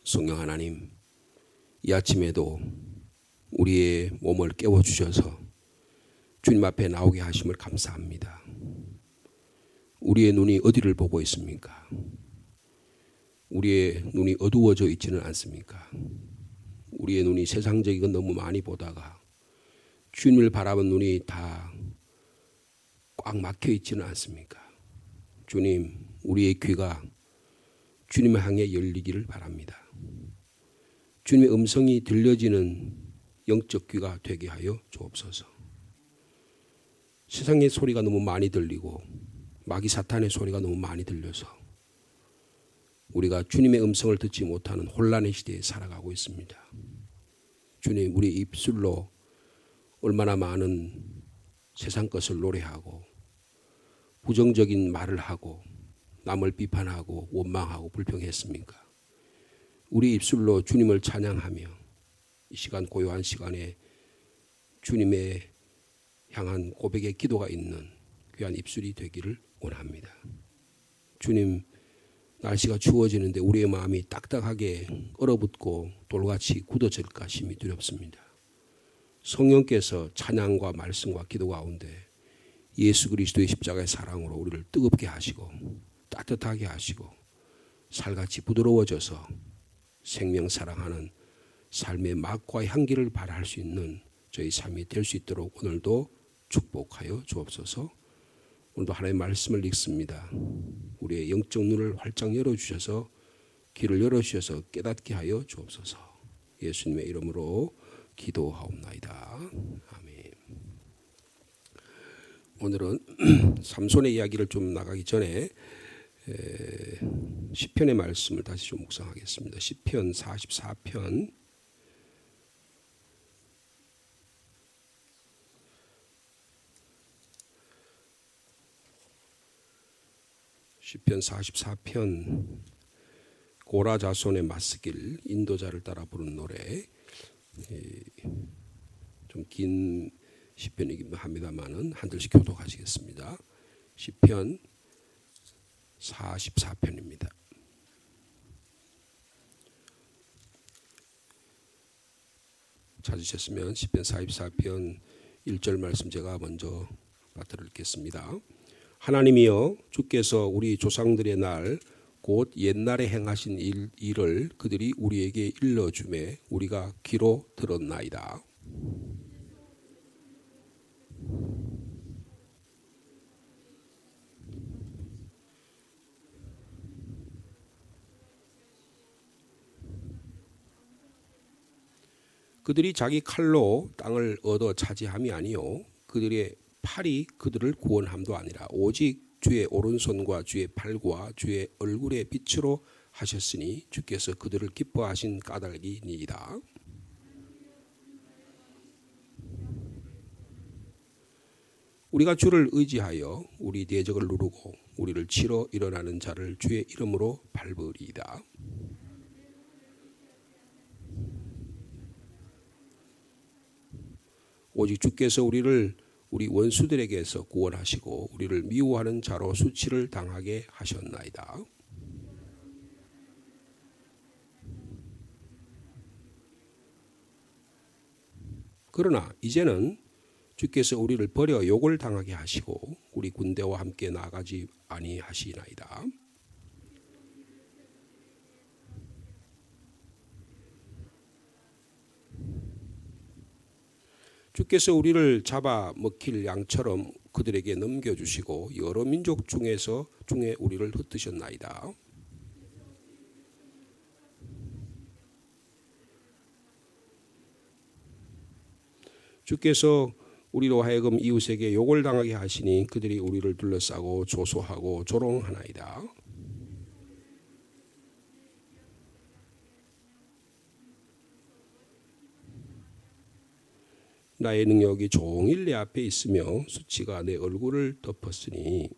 성령 하나님, 이 아침에도 우리의 몸을 깨워주셔서 주님 앞에 나오게 하심을 감사합니다. 우리의 눈이 어디를 보고 있습니까? 우리의 눈이 어두워져 있지는 않습니까? 우리의 눈이 세상적인 건 너무 많이 보다가 주님을 바라본 눈이 다 꽉 막혀 있지는 않습니까? 주님, 우리의 귀가 주님을 향해 열리기를 바랍니다. 주님의 음성이 들려지는 영적 귀가 되게 하여 주옵소서. 세상의 소리가 너무 많이 들리고 마귀 사탄의 소리가 너무 많이 들려서 우리가 주님의 음성을 듣지 못하는 혼란의 시대에 살아가고 있습니다. 주님, 우리 입술로 얼마나 많은 세상 것을 노래하고 부정적인 말을 하고 남을 비판하고 원망하고 불평했습니까? 우리 입술로 주님을 찬양하며 이 시간 고요한 시간에 주님의 향한 고백의 기도가 있는 귀한 입술이 되기를 원합니다. 주님, 날씨가 추워지는데 우리의 마음이 딱딱하게 얼어붙고 돌같이 굳어질까 심히 두렵습니다. 성령께서 찬양과 말씀과 기도 가운데 예수 그리스도의 십자가의 사랑으로 우리를 뜨겁게 하시고 따뜻하게 하시고 살같이 부드러워져서 생명 사랑하는 삶의 맛과 향기를 발할 수 있는 저희 삶이 될 수 있도록 오늘도 축복하여 주옵소서. 오늘도 하나님의 말씀을 읽습니다. 우리의 영적 눈을 활짝 열어주셔서 귀를 열어주셔서 깨닫게 하여 주옵소서. 예수님의 이름으로 기도하옵나이다. 아멘. 오늘은 삼손의 이야기를 좀 나가기 전에 시편의 말씀을 다시 좀 묵상하겠습니다. 시편 44편 시편 44편 고라 자손의 맞서길 인도자를 따라 부른 노래, 좀 긴 시편이긴 합니다만은 한 절씩 교독하시겠습니다. 시편 44편입니다. 찾으셨으면 시편 44편 1절 말씀 제가 먼저 받들어 읽겠습니다. 하나님이여, 주께서 우리 조상들의 날 곧 옛날에 행하신 일을 그들이 우리에게 일러주매 우리가 귀로 들었나이다. 그들이 자기 칼로 땅을 얻어 차지함이 아니요 그들의 팔이 그들을 구원함도 아니라 오직 주의 오른손과 주의 팔과 주의 얼굴의 빛으로 하셨으니 주께서 그들을 기뻐하신 까닭이니이다. 우리가 주를 의지하여 우리 대적을 누르고 우리를 치러 일어나는 자를 주의 이름으로 밟으리이다. 오직 주께서 우리를 우리 원수들에게서 구원하시고 우리를 미워하는 자로 수치를 당하게 하셨나이다. 그러나 이제는 주께서 우리를 버려 욕을 당하게 하시고 우리 군대와 함께 나가지 아니하시나이다. 주께서 우리를 잡아 먹힐 양처럼 그들에게 넘겨주시고 여러 민족 중에 우리를 흩으셨나이다. 주께서 우리로 하여금 이웃에게 욕을 당하게 하시니 그들이 우리를 둘러싸고 조소하고 조롱하나이다. 나의 능력이 종일 내 앞에 있으며 수치가 내 얼굴을 덮었으니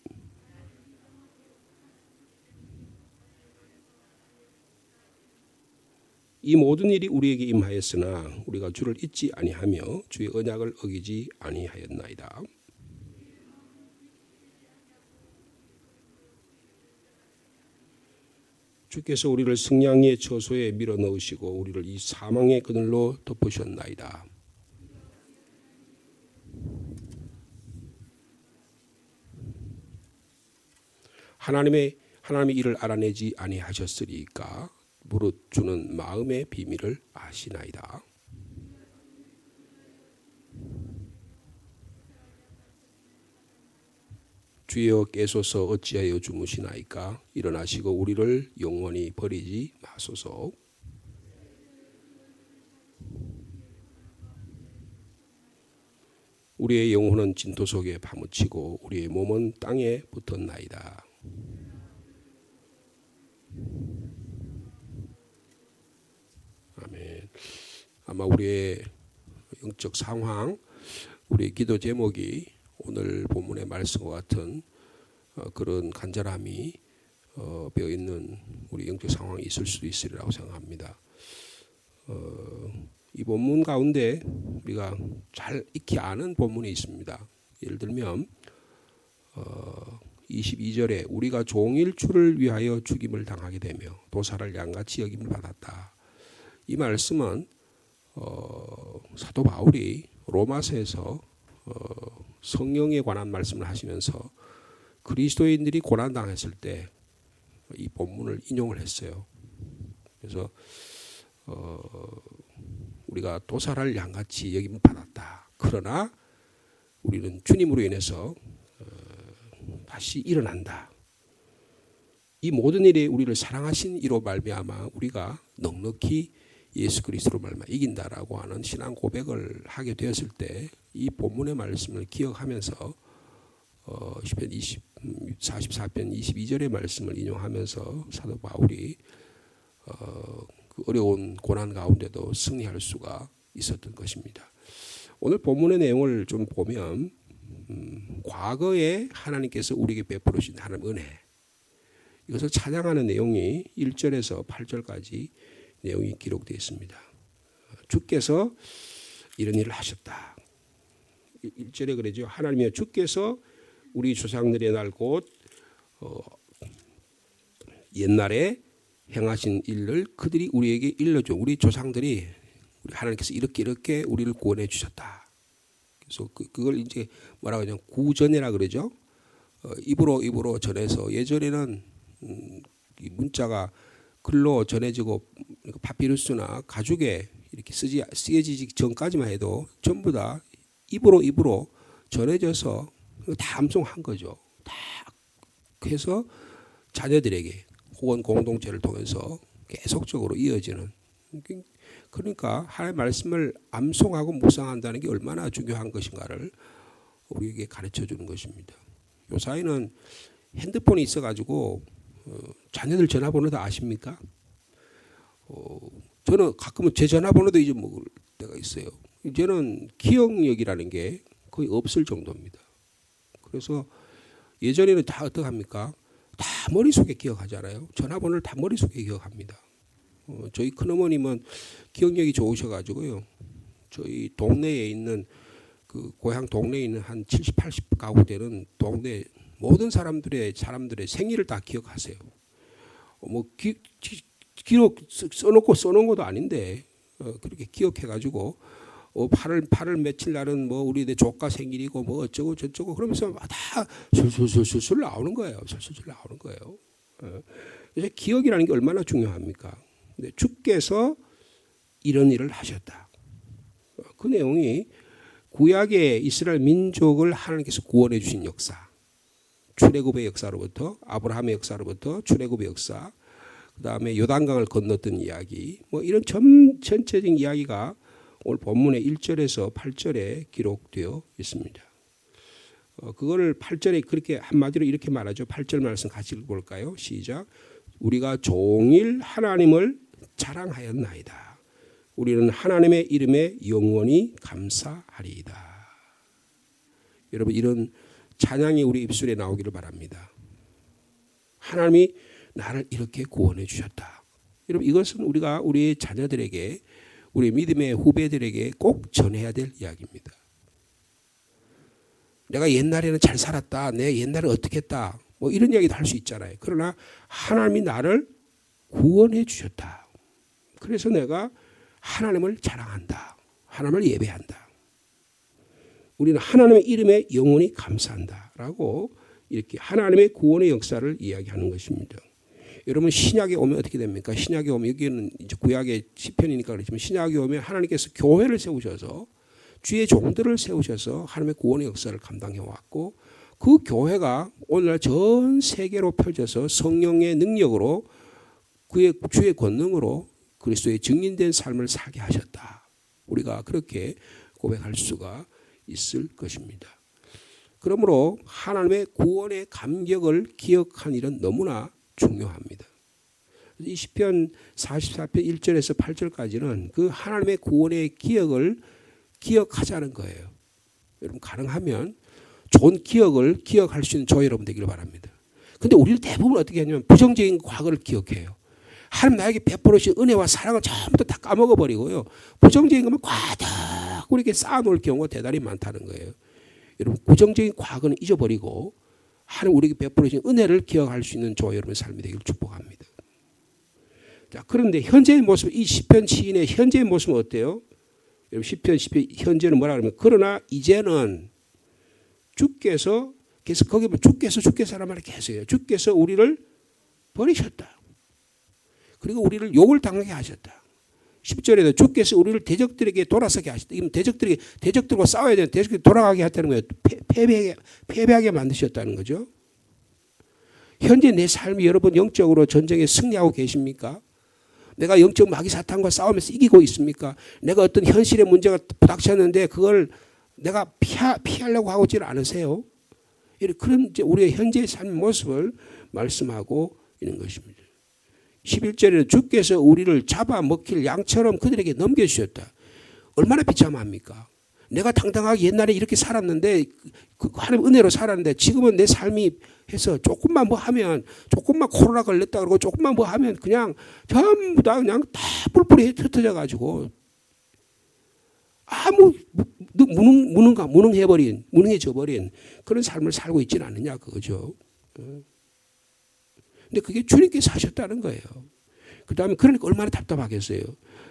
이 모든 일이 우리에게 임하였으나 우리가 주를 잊지 아니하며 주의 언약을 어기지 아니하였나이다. 주께서 우리를 승량의 처소에 밀어 넣으시고 우리를 이 사망의 그늘로 덮으셨나이다. 하나님의 이를 알아내지 아니하셨으리까 무릇 주는 마음의 비밀을 아시나이다. 주여 깨소서 어찌하여 주무시나이까 일어나시고 우리를 영원히 버리지 마소서. 우리의 영혼은 진토 속에 파묻히고 우리의 몸은 땅에 붙었나이다. 아멘. 아마 우리의 영적 상황, 우리의 기도 제목이 오늘 본문의 말씀과 같은 그런 간절함이 배어 있는 우리 영적 상황이 있을 수도 있으리라고 생각합니다. 이 본문 가운데 우리가 잘 익히 아는 본문이 있습니다. 예를 들면 22절에 우리가 종일 주를 위하여 죽임을 당하게 되며 도살을 양같이 여김을 받았다. 이 말씀은 사도 바울이 로마서에서 성령에 관한 말씀을 하시면서 그리스도인들이 고난당했을 때 이 본문을 인용을 했어요. 그래서 우리가 도살할 양같이 여김을 받았다. 그러나 우리는 주님으로 인해서 다시 일어난다. 이 모든 일에 우리를 사랑하신 이로 말미암아 우리가 넉넉히 예수 그리스도로 말미암아 이긴다라고 하는 신앙 고백을 하게 되었을 때 이 본문의 말씀을 기억하면서 시편 44편 22절의 말씀을 인용하면서 사도 바울이 그 어려운 고난 가운데도 승리할 수가 있었던 것입니다. 오늘 본문의 내용을 좀 보면 과거에 하나님께서 우리에게 베풀으신 하나님 은혜, 이것을 찬양하는 내용이 1절에서 8절까지 내용이 기록되어 있습니다. 주께서 이런 일을 하셨다. 1절에 그러죠. 하나님이여 주께서 우리 조상들의 날 곧 옛날에 행하신 일을 그들이 우리에게 일러줘. 우리 조상들이 하나님께서 이렇게 우리를 구원해 주셨다. 그래서 그걸 이제 뭐라고 하냐 구전이라 그러죠. 입으로 전해서 예전에는 이 문자가 글로 전해지고 파피루스나 가죽에 이렇게 쓰여지기 전까지만 해도 전부 다 입으로 전해져서 다 암송한 거죠. 다 해서 자녀들에게 혹은 공동체를 통해서 계속적으로 이어지는. 그러니까 하나님의 말씀을 암송하고 묵상한다는 게 얼마나 중요한 것인가를 우리에게 가르쳐 주는 것입니다. 요사이는 핸드폰이 있어가지고 자녀들 전화번호도 아십니까? 저는 가끔은 제 전화번호도 잊어먹을 때가 있어요. 이제는 기억력이라는 게 거의 없을 정도입니다. 그래서 예전에는 다 어떻게 합니까? 다 머릿속에 기억하잖아요. 전화번호를 다 머릿속에 기억합니다. 저희 큰어머님은 기억력이 좋으셔가지고요. 저희 동네에 있는 그 고향 동네에 있는 한 70, 80 가구 되는 동네 모든 사람들의 생일을 다 기억하세요. 뭐 기록 써놓은 것도 아닌데 그렇게 기억해가지고 8월 며칠 날은 뭐 우리 내 조카 생일이고 뭐 어쩌고 저쩌고 그러면서 다 술술 나오는 거예요. 술술 나오는 거예요. 그래서 기억이라는 게 얼마나 중요합니까? 근데 주께서 이런 일을 하셨다. 그 내용이 구약의 이스라엘 민족을 하나님께서 구원해 주신 역사, 출애굽의 역사로부터 아브라함의 역사로부터 출애굽의 역사, 그 다음에 요단강을 건넜던 이야기, 뭐 이런 전체적인 이야기가 오늘 본문의 1절에서 8절에 기록되어 있습니다. 그거를 8절에 그렇게 한마디로 이렇게 말하죠. 8절 말씀 같이 읽어볼까요? 시작. 우리가 종일 하나님을 자랑하였나이다. 우리는 하나님의 이름에 영원히 감사하리이다. 여러분 이런 찬양이 우리 입술에 나오기를 바랍니다. 하나님이 나를 이렇게 구원해 주셨다. 여러분 이것은 우리가 우리 자녀들에게 우리 믿음의 후배들에게 꼭 전해야 될 이야기입니다. 내가 옛날에는 잘 살았다. 내 옛날에 어떻게 했다. 뭐 이런 이야기도 할 수 있잖아요. 그러나 하나님이 나를 구원해 주셨다. 그래서 내가 하나님을 자랑한다. 하나님을 예배한다. 우리는 하나님의 이름에 영원히 감사한다. 라고 이렇게 하나님의 구원의 역사를 이야기하는 것입니다. 여러분 신약에 오면 어떻게 됩니까? 신약에 오면 여기는 이제 구약의 시편이니까 그렇지만 신약에 오면 하나님께서 교회를 세우셔서 주의 종들을 세우셔서 하나님의 구원의 역사를 감당해 왔고 그 교회가 오늘날 전 세계로 펼쳐서 성령의 능력으로 그의 주의 권능으로 그리스도의 증인된 삶을 살게 하셨다. 우리가 그렇게 고백할 수가 있을 것입니다. 그러므로 하나님의 구원의 감격을 기억한 일은 너무나 중요합니다. 이 시편 44편 1절에서 8절까지는 그 하나님의 구원의 기억을 기억하자는 거예요. 여러분 가능하면 좋은 기억을 기억할 수 있는 저와 여러분 되기를 바랍니다. 근데 우리는 대부분 어떻게 하냐면 부정적인 과거를 기억해요. 하나님 나에게 베풀으신 은혜와 사랑을 전부 다 까먹어버리고요. 부정적인 것만 과득 이렇게 쌓아놓을 경우가 대단히 많다는 거예요. 여러분 부정적인 과거는 잊어버리고 하나님 우리에게 베풀으신 은혜를 기억할 수 있는 저와 여러분의 삶이 되기를 축복합니다. 자, 그런데 현재의 모습, 이 시편 시인의 현재의 모습은 어때요? 여러분 시편 현재는 뭐라 그러면 그러나 이제는 주께서 그래서 거기 보면 주께서라는 말이 계속 해요. 주께서 우리를 버리셨다. 그리고 우리를 욕을 당하게 하셨다. 10절에도 주께서 우리를 대적들에게 돌아서게 하셨다. 이건 대적들과 싸워야 되는 대적들이 돌아가게 했다는 거예요. 패배하게 만드셨다는 거죠. 현재 내 삶이 여러분 영적으로 전쟁에 승리하고 계십니까? 내가 영적 마귀 사탄과 싸우면서 이기고 있습니까? 내가 어떤 현실의 문제가 부닥쳤는데 그걸 내가 피하려고 하고 있지는 않으세요? 그런 이제 우리의 현재의 삶의 모습을 말씀하고 있는 것입니다. 11절에는 주께서 우리를 잡아먹힐 양처럼 그들에게 넘겨주셨다. 얼마나 비참합니까? 내가 당당하게 옛날에 이렇게 살았는데 하나님 은혜로 살았는데 지금은 내 삶이 해서 조금만 뭐 하면 조금만 코로나 걸렸다 그러고 조금만 뭐 하면 그냥 전부 다 그냥 다 뿔뿔이 흩어져 가지고 아무 무능해져 버린 그런 삶을 살고 있지는 않느냐 그거죠. 근데 그게 주님께서 하셨다는 거예요. 그 다음에 그러니까 얼마나 답답하겠어요.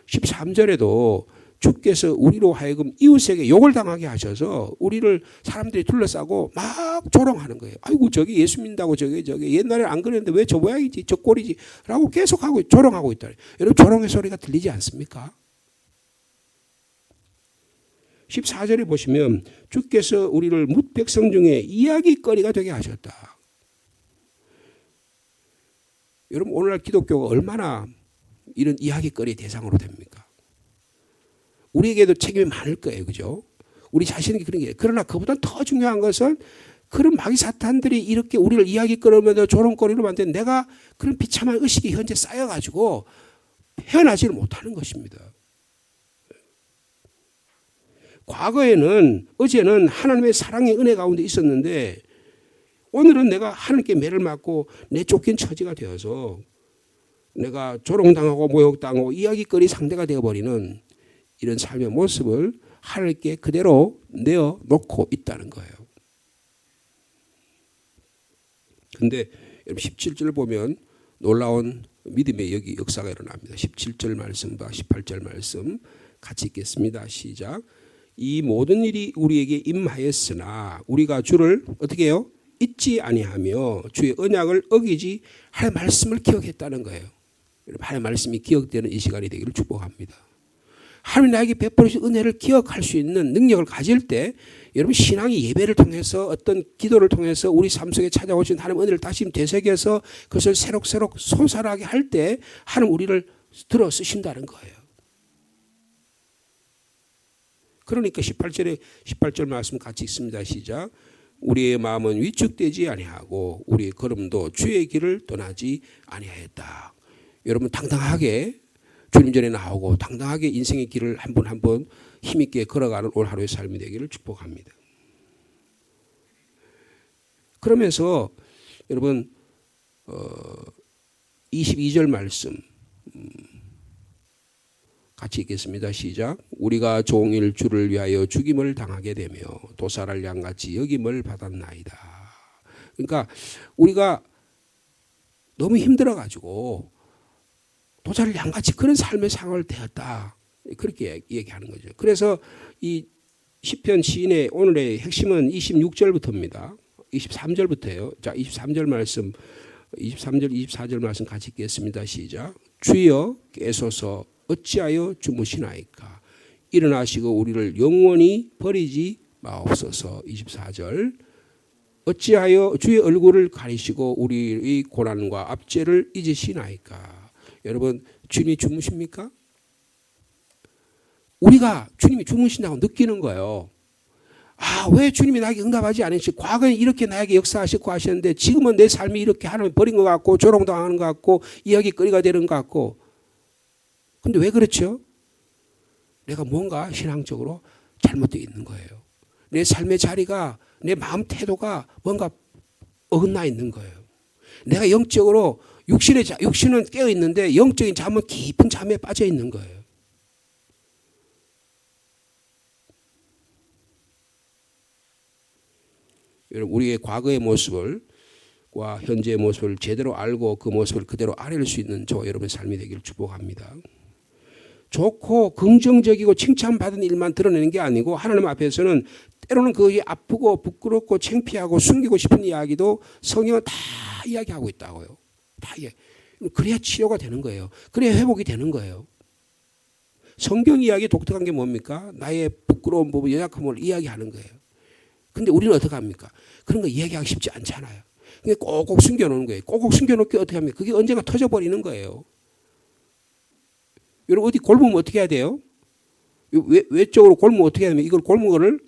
13절에도 주께서 우리로 하여금 이웃에게 욕을 당하게 하셔서 우리를 사람들이 둘러싸고 막 조롱하는 거예요. 아이고 저기 예수 믿는다고 저기 옛날에 안 그랬는데 왜 저 모양이지 저 꼴이지 라고 계속하고 조롱하고 있다. 여러분 조롱의 소리가 들리지 않습니까? 14절에 보시면 주께서 우리를 뭇 백성 중에 이야기거리가 되게 하셨다. 여러분 오늘날 기독교가 얼마나 이런 이야기거리의 대상으로 됩니까? 우리에게도 책임이 많을 거예요. 그죠? 우리 자신에게 그런 게. 그러나 그보다 더 중요한 것은 그런 마귀 사탄들이 이렇게 우리를 이야기거리면서 조롱거리로 만든 내가 그런 비참한 의식이 현재 쌓여가지고 헤어나지를 못하는 것입니다. 과거에는 어제는 하나님의 사랑의 은혜 가운데 있었는데 오늘은 내가 하나님께 매를 맞고 내 쫓긴 처지가 되어서 내가 조롱당하고 모욕당하고 이야기거리 상대가 되어버리는 이런 삶의 모습을 하나님께 그대로 내어놓고 있다는 거예요. 그런데 여러분 17절 보면 놀라운 믿음의 여기 역사가 일어납니다. 17절 말씀과 18절 말씀 같이 읽겠습니다. 시작. 이 모든 일이 우리에게 임하였으나 우리가 주를 어떻게 해요? 잊지 아니하며 주의 언약을 어기지 하나님의 말씀을 기억했다는 거예요. 하나님의 말씀이 기억되는 이 시간이 되기를 축복합니다. 하나님 나에게 베풀으신 은혜를 기억할 수 있는 능력을 가질 때 여러분 신앙이 예배를 통해서 어떤 기도를 통해서 우리 삶 속에 찾아오신 하나님 은혜를 다시 되새겨서 그것을 새록새록 솟아나게 할 때 하나님 우리를 들어 쓰신다는 거예요. 그러니까 18절 말씀 같이 읽습니다. 시작. 우리의 마음은 위축되지 아니하고 우리의 걸음도 주의 길을 떠나지 아니하였다. 여러분 당당하게 주님 전에 나오고 당당하게 인생의 길을 한 번 한 번 힘있게 걸어가는 오늘 하루의 삶이 되기를 축복합니다. 그러면서 여러분 22절 말씀 같이 읽겠습니다. 시작. 우리가 종일 주를 위하여 죽임을 당하게 되며 도살할 양같이 여김을 받았나이다. 그러니까 우리가 너무 힘들어가지고 도자를 양같이 그런 삶의 상황을 되었다. 그렇게 얘기하는 거죠. 그래서 이 시편 시인의 오늘의 핵심은 26절부터입니다. 23절부터예요. 자, 23절 말씀, 23절, 24절 말씀 같이 읽겠습니다. 시작. 주여 깨소서 어찌하여 주무시나이까. 일어나시고 우리를 영원히 버리지 마옵소서. 24절. 어찌하여 주의 얼굴을 가리시고 우리의 고난과 압제를 잊으시나이까. 여러분, 주님이 주무십니까? 우리가 주님이 주무신다고 느끼는 거예요. 아, 왜 주님이 나에게 응답하지 않으시? 과거에 이렇게 나에게 역사하셨고 하셨는데 지금은 내 삶이 이렇게 하나님 버린 것 같고 조롱당하는 것 같고 이야기거리가 되는 것 같고. 근데 왜 그렇죠? 내가 뭔가 신앙적으로 잘못되어 있는 거예요. 내 삶의 자리가, 내 마음 태도가 뭔가 어긋나 있는 거예요. 내가 영적으로 육신은 깨어 있는데 영적인 잠은 깊은 잠에 빠져 있는 거예요. 여러분, 우리의 과거의 모습과 현재의 모습을 제대로 알고 그 모습을 그대로 아뢰릴 수 있는 저와 여러분의 삶이 되기를 축복합니다. 좋고 긍정적이고 칭찬받은 일만 드러내는 게 아니고 하나님 앞에서는 때로는 그게 아프고 부끄럽고 창피하고 숨기고 싶은 이야기도 성경은 다 이야기하고 있다고요. 다 이야기. 그래야 치료가 되는 거예요. 그래야 회복이 되는 거예요. 성경 이야기 독특한 게 뭡니까? 나의 부끄러운 부분, 연약함을 이야기하는 거예요. 근데 우리는 어떻게 합니까? 그런 거 이야기하기 쉽지 않잖아요. 그게 꼭꼭 숨겨놓는 거예요. 꼭꼭 숨겨놓기 어떻게 합니까? 그게 언젠가 터져버리는 거예요. 여러분, 어디 골무면 어떻게 해야 돼요? 외적으로 골무면 어떻게 해야 되면 이걸 골문 거를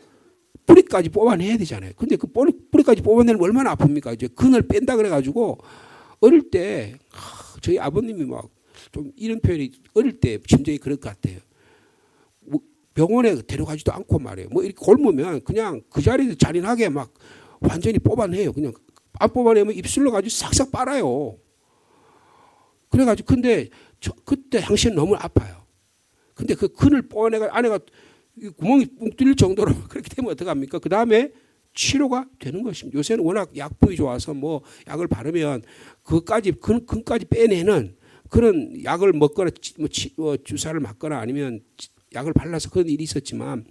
뿌리까지 뽑아내야 되잖아요. 근데 그 뿌리까지 뽑아내면 얼마나 아픕니까? 이제 근을 뺀다 그래가지고 어릴 때 저희 아버님이 막 좀 이런 표현이 어릴 때 심정이 그럴 것 같아요. 뭐 병원에 데려가지도 않고 말이에요. 뭐 이렇게 골무면 그냥 그 자리에서 잔인하게 막 완전히 뽑아내요. 그냥 안 뽑아내면 입술로 가지고 싹싹 빨아요. 그래가지고 근데 그때 당시엔 너무 아파요. 근데 그 근을 뽑아내가 안에가 구멍이 뻥 뚫릴 정도로 그렇게 되면 어떡합니까? 그 다음에 치료가 되는 것입니다. 요새는 워낙 약품이 좋아서 뭐 약을 바르면 그까지 근까지 빼내는 그런 약을 먹거나 주사를 맞거나 아니면 약을 발라서 그런 일이 있었지만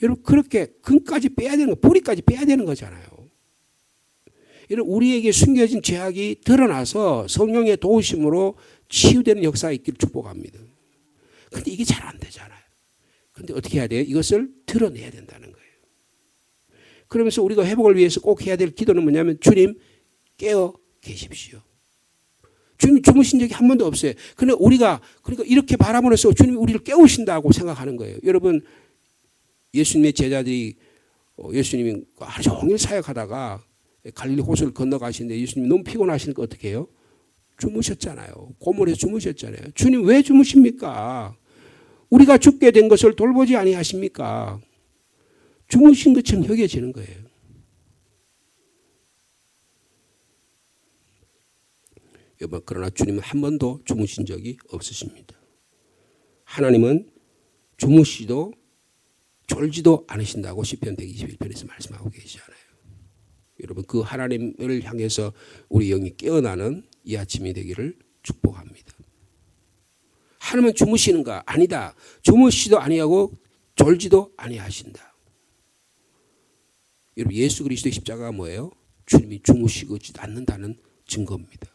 여러분 그렇게 근까지 빼야 되는 거, 뿌리까지 빼야 되는 거잖아요. 여러분 우리에게 숨겨진 죄악이 드러나서 성령의 도우심으로 치유되는 역사가 있기를 축복합니다. 근데 이게 잘 안 되잖아요. 근데 어떻게 해야 돼요? 이것을 드러내야 된다는 거예요. 그러면서 우리가 회복을 위해서 꼭 해야 될 기도는 뭐냐면 주님 깨어 계십시오. 주님이 주무신 적이 한 번도 없어요. 그러니까 우리가 이렇게 바라보면서 주님이 우리를 깨우신다고 생각하는 거예요. 여러분 예수님의 제자들이 예수님이 하루 종일 사역하다가 갈릴리 호수를 건너가시는데 예수님이 너무 피곤하시니까 어떻게 해요? 주무셨잖아요. 고물에서 주무셨잖아요. 주님 왜 주무십니까? 우리가 죽게 된 것을 돌보지 아니하십니까? 주무신 것처럼 여겨지는 거예요. 여러분 그러나 주님은 한 번도 주무신 적이 없으십니다. 하나님은 주무시도 졸지도 않으신다고 시편 121편에서 말씀하고 계시잖아요. 여러분 그 하나님을 향해서 우리 영이 깨어나는 이 아침이 되기를 축복합니다. 하나님은 주무시는가? 아니다. 주무시도 아니하고 졸지도 아니하신다. 여러분 예수 그리스도의 십자가가 뭐예요? 주님이 주무시고 않는다는 증거입니다.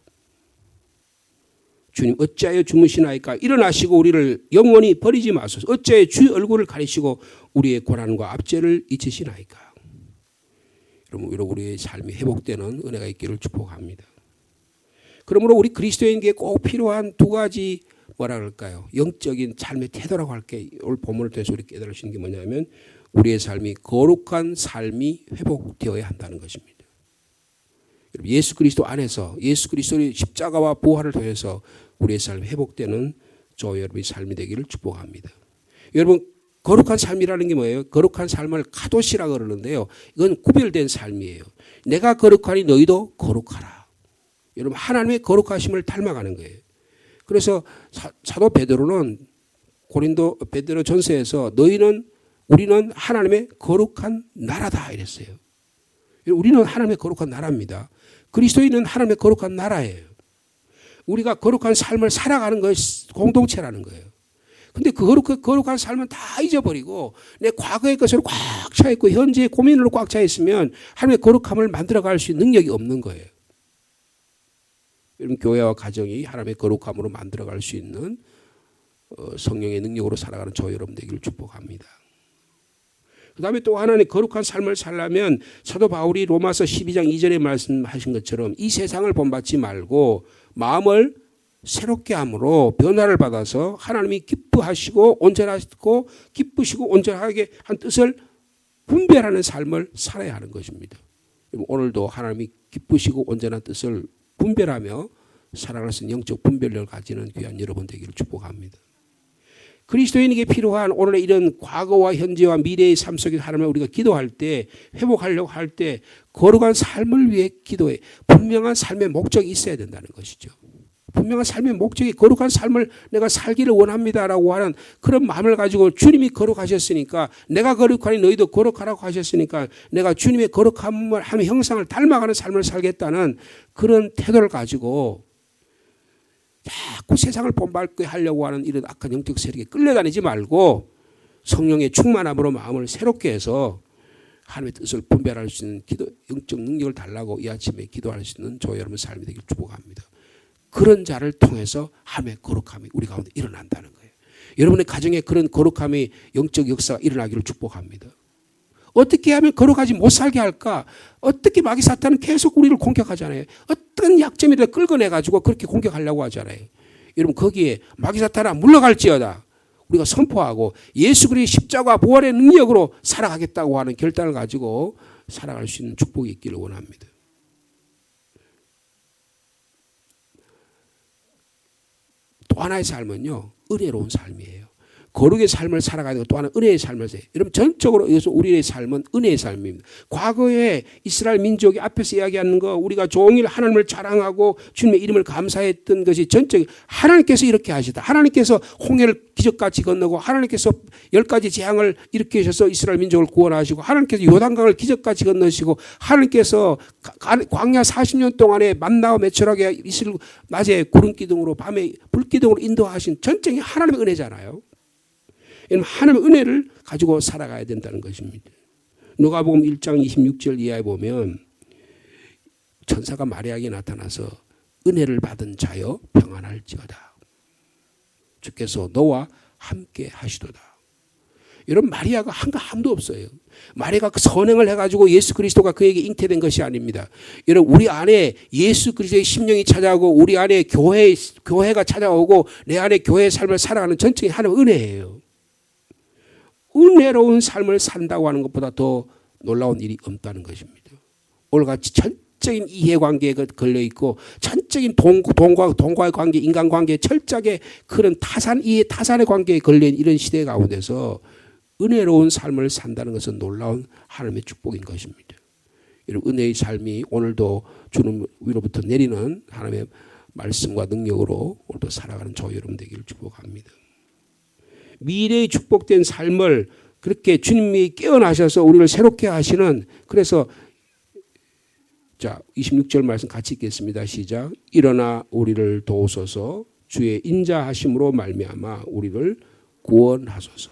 주님 어찌하여 주무시나이까? 일어나시고 우리를 영원히 버리지 마소서. 어찌하여 주의 얼굴을 가리시고 우리의 고난과 압제를 잊으시나이까? 여러분 우리의 삶이 회복되는 은혜가 있기를 축복합니다. 그러므로 우리 그리스도인에게 꼭 필요한 두 가지 뭐라 그럴까요? 영적인 삶의 태도라고 할게. 오늘 본문을 통해서 우리 깨달을 수 있는 게 뭐냐면 우리의 삶이 거룩한 삶이 회복되어야 한다는 것입니다. 예수 그리스도 안에서 예수 그리스도의 십자가와 부활을 통해서 우리의 삶이 회복되는 저와 여러분의 삶이 되기를 축복합니다. 여러분 거룩한 삶이라는 게 뭐예요? 거룩한 삶을 카도시라고 그러는데요. 이건 구별된 삶이에요. 내가 거룩하니 너희도 거룩하라. 여러분 하나님의 거룩하심을 닮아가는 거예요. 그래서 사도 베드로는 베드로 전서에서 우리는 하나님의 거룩한 나라다 이랬어요. 우리는 하나님의 거룩한 나라입니다. 그리스도인은 하나님의 거룩한 나라예요. 우리가 거룩한 삶을 살아가는 것이 공동체라는 거예요. 근데 그 거룩한 삶은 다 잊어버리고 내 과거의 것으로 꽉 차 있고 현재의 고민으로 꽉 차 있으면 하나님의 거룩함을 만들어갈 수 있는 능력이 없는 거예요. 여러분, 교회와 가정이 하나님의 거룩함으로 만들어갈 수 있는 성령의 능력으로 살아가는 저 여러분 되기를 축복합니다. 그 다음에 또 하나는 거룩한 삶을 살려면 사도 바울이 로마서 12장 2절에 말씀하신 것처럼 이 세상을 본받지 말고 마음을 새롭게 함으로 변화를 받아서 하나님이 기뻐하시고 온전하시고 기쁘시고 온전하게 한 뜻을 분별하는 삶을 살아야 하는 것입니다. 오늘도 하나님이 기쁘시고 온전한 뜻을 분별하며 살아갈 수 있는 영적 분별력을 가지는 귀한 여러분 되기를 축복합니다. 그리스도인에게 필요한 오늘의 이런 과거와 현재와 미래의 삶 속에 하나님을 우리가 기도할 때 회복하려고 할 때 거룩한 삶을 위해 기도해 분명한 삶의 목적이 있어야 된다는 것이죠. 분명한 삶의 목적이 거룩한 삶을 내가 살기를 원합니다라고 하는 그런 마음을 가지고 주님이 거룩하셨으니까 내가 거룩하니 너희도 거룩하라고 하셨으니까 내가 주님의 거룩함을 하는 형상을 닮아가는 삶을 살겠다는 그런 태도를 가지고 자꾸 세상을 본받게 하려고 하는 이런 악한 영적 세력에 끌려다니지 말고 성령의 충만함으로 마음을 새롭게 해서 하나님의 뜻을 분별할 수 있는 기도, 영적 능력을 달라고 이 아침에 기도할 수 있는 저 여러분 삶이 되길 축복합니다. 그런 자를 통해서 하나님의 거룩함이 우리 가운데 일어난다는 거예요. 여러분의 가정에 그런 거룩함의 영적 역사가 일어나기를 축복합니다. 어떻게 하면 거룩하지 못 살게 할까? 어떻게 마귀 사탄은 계속 우리를 공격하잖아요. 어떤 약점이라도 끌어내가지고 그렇게 공격하려고 하잖아요. 여러분 거기에 마귀 사탄아 물러갈지어다. 우리가 선포하고 예수 그리스도의 십자가 부활의 능력으로 살아가겠다고 하는 결단을 가지고 살아갈 수 있는 축복이 있기를 원합니다. 또 하나의 삶은요, 은혜로운 삶이에요. 거룩의 삶을 살아가야 되고 또 하나는 은혜의 삶을 살아야 돼요. 여러분 전적으로 여기서 우리의 삶은 은혜의 삶입니다. 과거에 이스라엘 민족이 앞에서 이야기하는 거 우리가 종일 하나님을 자랑하고 주님의 이름을 감사했던 것이 전적으로 하나님께서 이렇게 하시다. 하나님께서 홍해를 기적같이 건너고 하나님께서 10가지 재앙을 일으키셔서 이스라엘 민족을 구원하시고 하나님께서 요단강을 기적같이 건너시고 하나님께서 광야 40년 동안에 만나와 매철하게 이슬 낮에 구름기둥으로 밤에 불기둥으로 인도하신 전적인 하나님의 은혜잖아요. 하나님의 은혜를 가지고 살아가야 된다는 것입니다. 누가복음 1장 26절 이하에 보면 천사가 마리아에게 나타나서 은혜를 받은 자여 평안할지어다. 주께서 너와 함께 하시도다. 여러분 마리아가 한 거 아무도 없어요. 마리아가 선행을 해가지고 예수 그리스도가 그에게 잉태된 것이 아닙니다. 여러분 우리 안에 예수 그리스도의 심령이 찾아오고 우리 안에 교회가 찾아오고 내 안에 교회의 삶을 살아가는 전적인 하나님의 은혜예요. 은혜로운 삶을 산다고 하는 것보다 더 놀라운 일이 없다는 것입니다. 오늘같이 전적인 이해관계에 걸려있고 전적인 동과의 관계, 인간관계에 철저하게 그런 타산의 관계에 걸린 이런 시대 가운데서 은혜로운 삶을 산다는 것은 놀라운 하나님의 축복인 것입니다. 여러분 은혜의 삶이 오늘도 주님 위로부터 내리는 하나님의 말씀과 능력으로 오늘도 살아가는 저 여러분 되기를 축복합니다. 미래의 축복된 삶을 그렇게 주님이 깨어나셔서 우리를 새롭게 하시는 그래서 자 26절 말씀 같이 읽겠습니다. 시작. 일어나 우리를 도우소서 주의 인자하심으로 말미암아 우리를 구원하소서.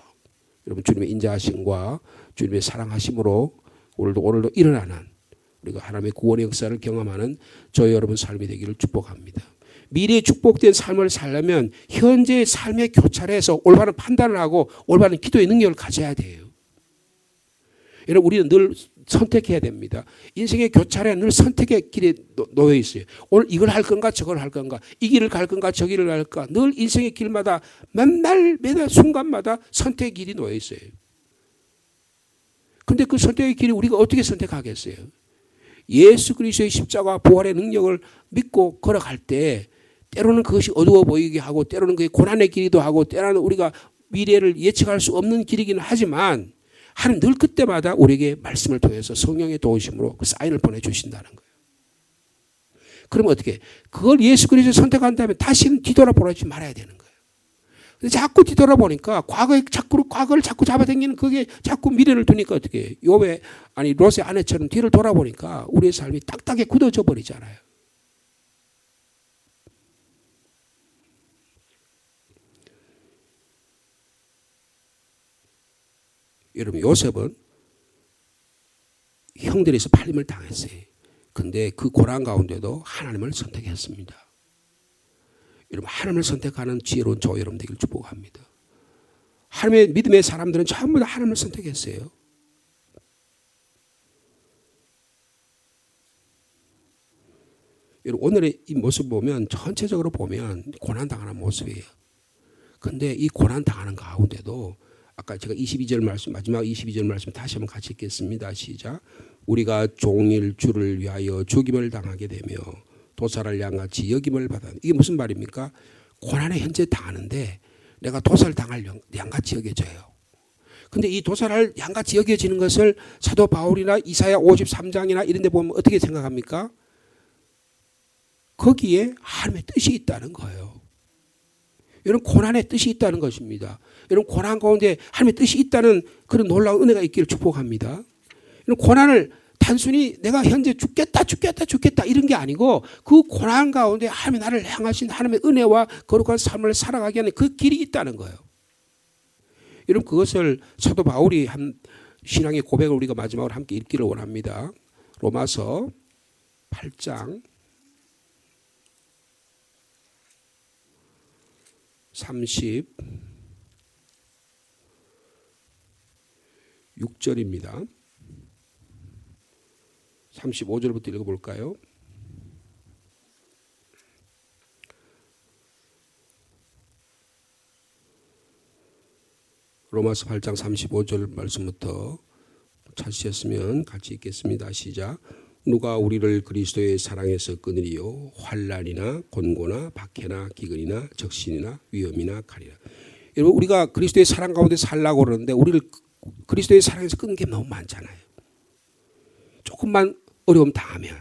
여러분 주님의 인자하심과 주님의 사랑하심으로 오늘도 일어나는 우리가 하나님의 구원의 역사를 경험하는 저 여러분 삶이 되기를 축복합니다. 미래의 축복된 삶을 살려면 현재의 삶의 교차에서 올바른 판단을 하고 올바른 기도의 능력을 가져야 돼요. 여러분 우리는 늘 선택해야 됩니다. 인생의 교차에 늘 선택의 길에 놓여 있어요. 오늘 이걸 할 건가 저걸 할 건가 이 길을 갈 건가 저 길을 갈까 늘 인생의 길마다 매달 순간마다 선택의 길이 놓여 있어요. 그런데 그 선택의 길이 우리가 어떻게 선택하겠어요? 예수 그리스도의 십자가 부활의 능력을 믿고 걸어갈 때 때로는 그것이 어두워 보이게 하고 때로는 그게 고난의 길이기도 하고 때로는 우리가 미래를 예측할 수 없는 길이기는 하지만 하나님 늘 그때마다 우리에게 말씀을 통해서 성령의 도우심으로 그 사인을 보내주신다는 거예요. 그러면 어떻게 그걸 예수 그리스도 선택한다면 다시는 뒤돌아보지 말아야 되는 거예요. 근데 자꾸 뒤돌아보니까 과거를 자꾸 잡아당기는 그게 자꾸 미래를 두니까 어떻게 롯의 아내처럼 뒤를 돌아보니까 우리의 삶이 딱딱하게 굳어져 버리잖아요. 여러분 요셉은 형들에서 팔림을 당했어요. 근데 그 고난 가운데도 하나님을 선택했습니다. 여러분 하나님을 선택하는 지혜로운 저 여러분 되길 축복합니다. 하나님의 믿음의 사람들은 전부 다 하나님을 선택했어요. 여러분 오늘의 이 모습 보면 전체적으로 보면 고난당하는 모습이에요. 근데 이 고난당하는 가운데도 아까 제가 22절 말씀 마지막 22절 말씀 다시 한번 같이 읽겠습니다. 시작. 우리가 종일 주를 위하여 죽임을 당하게 되며 도살을 양같이 여김을 받아. 이게 무슨 말입니까? 고난에 현재 당하는데 내가 도살을 당할 양같이 여겨져요. 근데 이 도살을 양같이 여겨지는 것을 사도 바울이나 이사야 53장이나 이런 데 보면 어떻게 생각합니까? 거기에 하나님의 뜻이 있다는 거예요. 여러분 고난의 뜻이 있다는 것입니다. 여러분 고난 가운데 하나님의 뜻이 있다는 그런 놀라운 은혜가 있기를 축복합니다. 여러분 고난을 단순히 내가 현재 죽겠다 이런 게 아니고 그 고난 가운데 하나님이 나를 향하신 하나님의 은혜와 거룩한 삶을 살아가게 하는 그 길이 있다는 거예요. 여러분 그것을 사도 바울이 한 신앙의 고백을 우리가 마지막으로 함께 읽기를 원합니다. 로마서 8장 36절입니다. 35절부터 읽어볼까요? 로마서 8장 35절 말씀부터 찾으셨으면 같이 읽겠습니다. 시작. 누가 우리를 그리스도의 사랑에서 끊으리요? 환난이나 곤고나 박해나 기근이나 적신이나 위험이나 칼이라. 여러분 우리가 그리스도의 사랑 가운데 살라고 그러는데 우리를 그리스도의 사랑에서 끊는 게 너무 많잖아요. 조금만 어려움 당하면,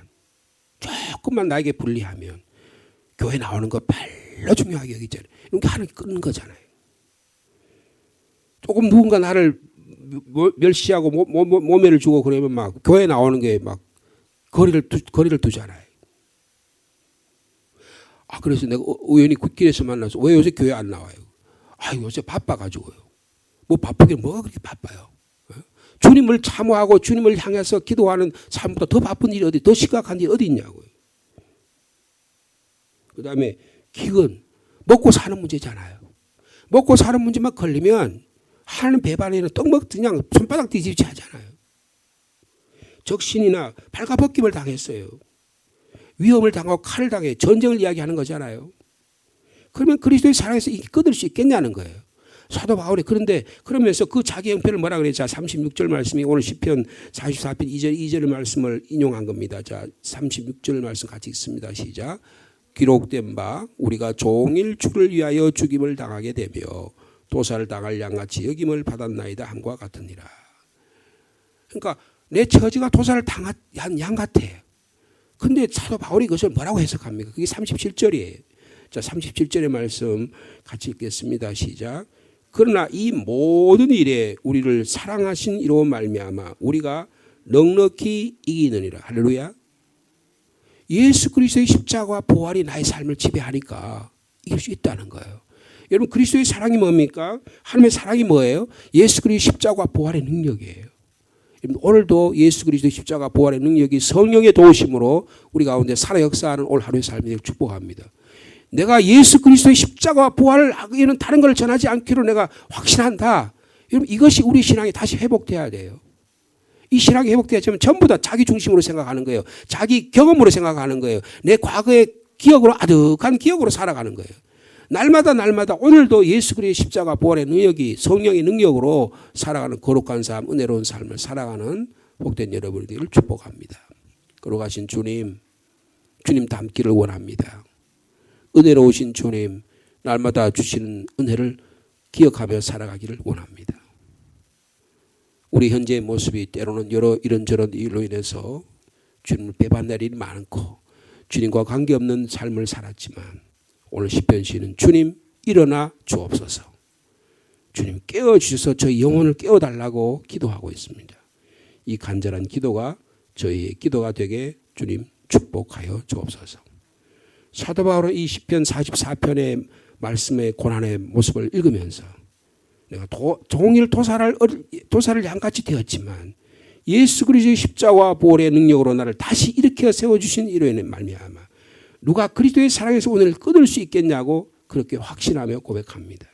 조금만 나에게 불리하면 교회 나오는 거 별로 중요하게 여기잖아요. 이런 게 하나님 끊는 거잖아요. 조금 누군가 나를 멸시하고 모매를 주고 그러면 막 교회 나오는 게 막 거리를 두잖아요. 아 그래서 내가 우연히 길에서 만나서 왜 요새 교회 안 나와요? 아 요새 바빠가지고요. 뭐 바쁘긴 뭐가 그렇게 바빠요? 주님을 참호하고 주님을 향해서 기도하는 삶보다 더 바쁜 일이 어디, 더 심각한 일이 어디 있냐고요. 그 다음에 기근, 먹고 사는 문제잖아요. 먹고 사는 문제만 걸리면 하나님 배반에는 떡 그냥 손바닥 뒤집지 하잖아요. 적신이나 발가벗김을 당했어요. 위험을 당하고 칼을 당해 전쟁을 이야기하는 거잖아요. 그러면 그리스도의 사랑에서 이게 끊을 수 있겠냐는 거예요. 사도 바울이 그런데 그러면서 그 자기 형편을 뭐라 그래요? 자 36절 말씀이 오늘 시편 44편 2절의 말씀을 인용한 겁니다. 자 36절 말씀 같이 읽습니다. 시작. 기록된 바 우리가 종일 주를 위하여 죽임을 당하게 되며 도살을 당할 양같이 여김을 받았나이다 함과 같으니라. 그러니까 내 처지가 도살을 당한 양 같아. 근데 사도 바울이 그것을 뭐라고 해석합니까? 그게 37절이에요. 자 37절의 말씀 같이 읽겠습니다. 시작. 그러나 이 모든 일에 우리를 사랑하신 이로 말미암아 우리가 넉넉히 이기느니라. 할렐루야. 예수 그리스도의 십자가와 부활이 나의 삶을 지배하니까 이길 수 있다는 거예요. 여러분 그리스도의 사랑이 뭡니까? 하나님의 사랑이 뭐예요? 예수 그리스도의 십자가와 부활의 능력이에요. 오늘도 예수 그리스도의 십자가 부활의 능력이 성령의 도우심으로 우리 가운데 살아 역사하는 올 하루의 삶을 축복합니다. 내가 예수 그리스도의 십자가와 부활을 하기에는 다른 걸 전하지 않기로 내가 확신한다. 여러분 이것이 우리 신앙이 다시 회복돼야 돼요. 이 신앙이 회복되어야지만 전부 다 자기 중심으로 생각하는 거예요. 자기 경험으로 생각하는 거예요. 내 과거의 기억으로 아득한 기억으로 살아가는 거예요. 날마다 오늘도 예수 그리스도의 십자가 부활의 능력이 성령의 능력으로 살아가는 거룩한 삶, 은혜로운 삶을 살아가는 복된 여러분들을 축복합니다. 거룩하신 주님 닮기를 원합니다. 은혜로우신 주님 날마다 주시는 은혜를 기억하며 살아가기를 원합니다. 우리 현재의 모습이 때로는 여러 이런저런 일로 인해서 주님을 배반할 일이 많고 주님과 관계없는 삶을 살았지만 오늘 시편 시는 주님 일어나 주옵소서. 주님 깨워주셔서 저희 영혼을 깨워달라고 기도하고 있습니다. 이 간절한 기도가 저희의 기도가 되게 주님 축복하여 주옵소서. 사도 바울은 이 시편 44편의 말씀의 고난의 모습을 읽으면서 내가 종일 도사를 양같이 되었지만 예수 그리스도의 십자가와 부활의 능력으로 나를 다시 일으켜 세워주신 이로 인해 말미암아 누가 그리스도의 사랑에서 오늘 끊을 수 있겠냐고 그렇게 확신하며 고백합니다.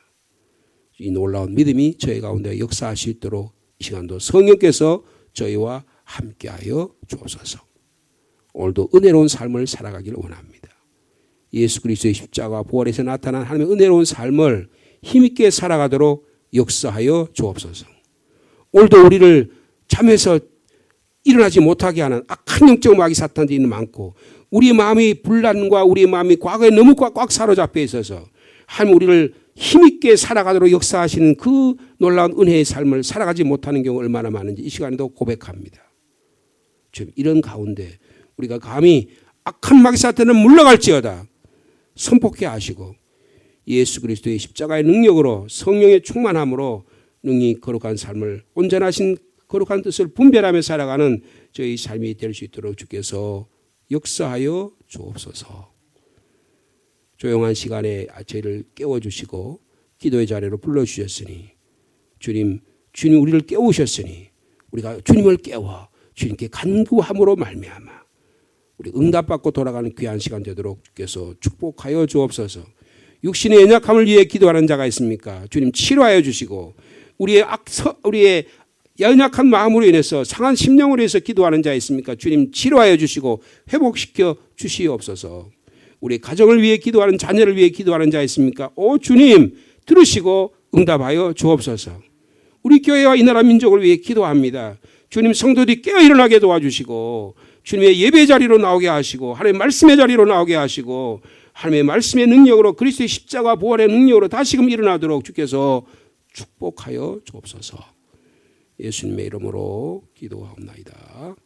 이 놀라운 믿음이 저희 가운데 역사할 수 있도록 이 시간도 성령께서 저희와 함께하여 주옵소서. 오늘도 은혜로운 삶을 살아가기를 원합니다. 예수 그리스도의 십자가 부활에서 나타난 하나님의 은혜로운 삶을 힘있게 살아가도록 역사하여 주옵소서. 오늘도 우리를 잠에서 일어나지 못하게 하는 악한 영적 마귀 사탄들이 많고 우리 마음이 불난과 우리 마음이 과거에 너무 꽉 사로잡혀 있어서 하나님 우리를 힘있게 살아가도록 역사하시는 그 놀라운 은혜의 삶을 살아가지 못하는 경우 얼마나 많은지 이 시간에도 고백합니다. 지금 이런 가운데 우리가 감히 악한 마귀 사탄은 물러갈지어다 선포케 하시고 예수 그리스도의 십자가의 능력으로 성령의 충만함으로 능히 거룩한 삶을 온전하신 거룩한 뜻을 분별하며 살아가는 저희 삶이 될 수 있도록 주께서 역사하여 주옵소서. 조용한 시간에 저희를 깨워주시고 기도의 자리로 불러주셨으니 주님 우리를 깨우셨으니 우리가 주님을 깨워 주님께 간구함으로 말미암아 우리 응답받고 돌아가는 귀한 시간 되도록 주께서 축복하여 주옵소서. 육신의 연약함을 위해 기도하는 자가 있습니까? 주님 치료하여 주시고 우리의 연약한 마음으로 인해서 상한 심령으로 해서 기도하는 자 있습니까? 주님 치료하여 주시고 회복시켜 주시옵소서. 우리 가정을 위해 기도하는 자녀를 위해 기도하는 자 있습니까? 오 주님 들으시고 응답하여 주옵소서. 우리 교회와 이 나라 민족을 위해 기도합니다. 주님 성도들이 깨어 일어나게 도와주시고 주님의 예배 자리로 나오게 하시고 하나님의 말씀의 자리로 나오게 하시고 하나님의 말씀의 능력으로 그리스도의 십자가 부활의 능력으로 다시금 일어나도록 주께서 축복하여 주옵소서. 예수님의 이름으로 기도하옵나이다.